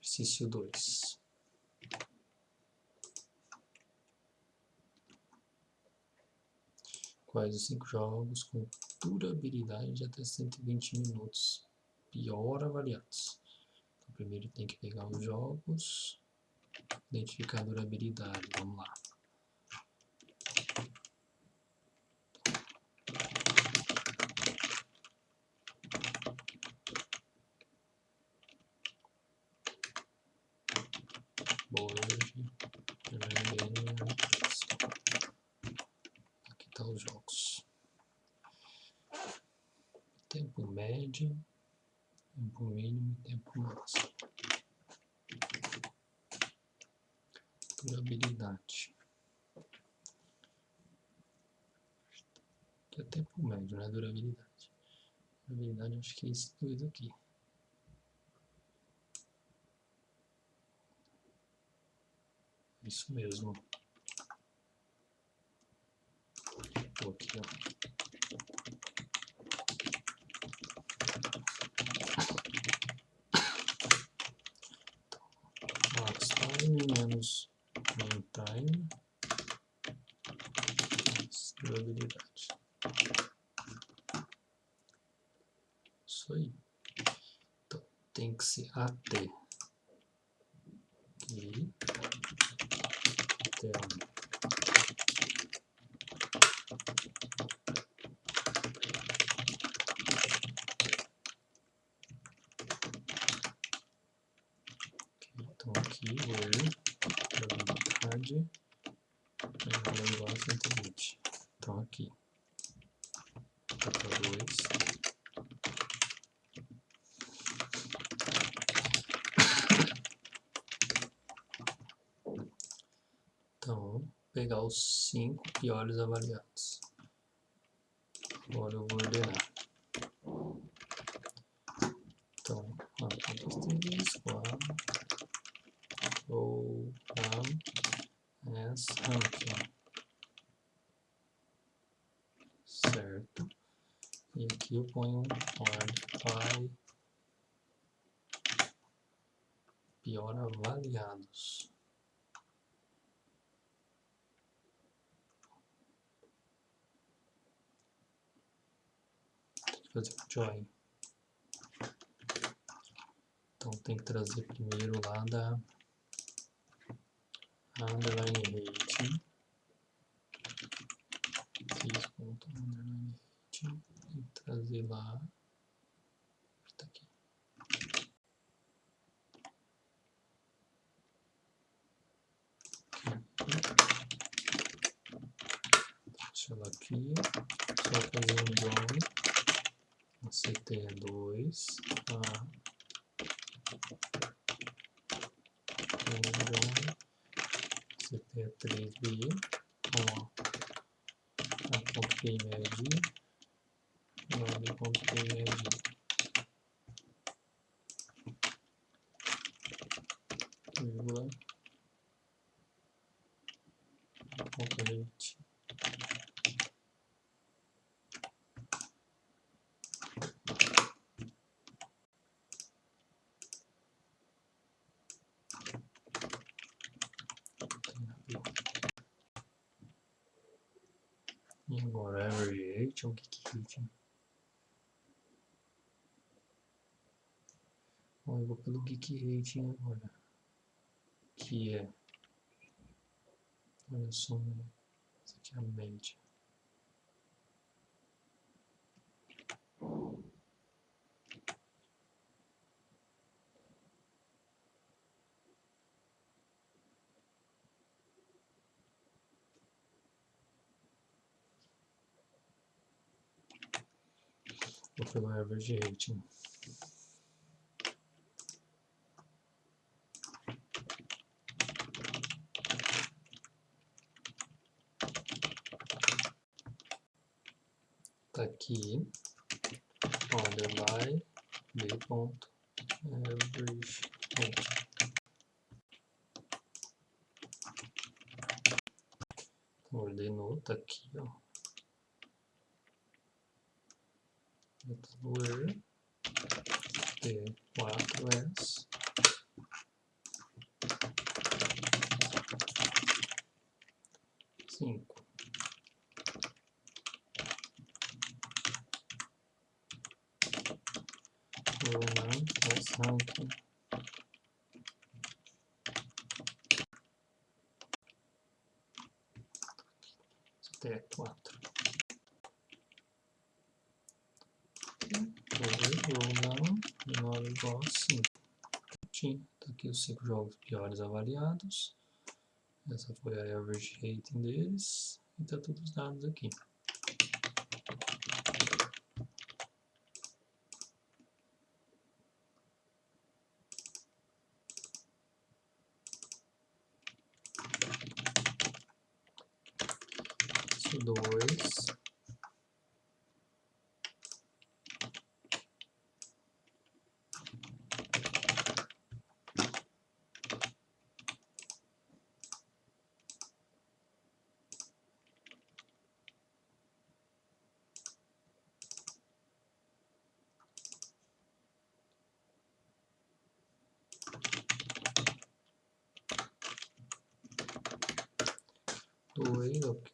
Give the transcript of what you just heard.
Exercício 2. Quais os 5 jogos com durabilidade de até 120 minutos? Pior avaliados. Então, primeiro tem que pegar os jogos, identificar a durabilidade. Vamos lá. Aqui tá os jogos. Tempo médio, tempo mínimo e tempo máximo. Durabilidade. Aqui é tempo médio, né? Durabilidade. Durabilidade, acho que é isso tudo aqui. Isso mesmo. Vou aqui, ó. Max time menos mean time. Durabilidade. Isso aí. Então, tem que ser até. E até onde? Então aqui durabilidade é igual a 120. Então aqui para 2. Então, pegar os 5 piores avaliados. Agora eu vou ordenar. Então, contexto, ou as ranking. Certo. E aqui eu ponho modify pior avaliados. Tem que fazer um join. Então tem que trazer primeiro lá da underline rating. Underline rating. Tem que trazer lá. Tá aqui. Deixa ela aqui. Só fazer um join. CT é 2. CT é 3B. Ponto P médio. Ponto P médio. Vírgula. Ponto rate. E agora average rating, o que é rating? Bom, eu vou pelo geek rating agora, que é, olha só, essa aqui é a média. Vou pelo average rating. Tá aqui, underline b.average rating. Ordenou, tá aqui, ó. Where T4S ranking. Até 4. Menor ou igual a 5. Tá aqui os 5 jogos piores avaliados. Essa foi a average rating deles. E tá todos os dados aqui. Isso 2. Ok.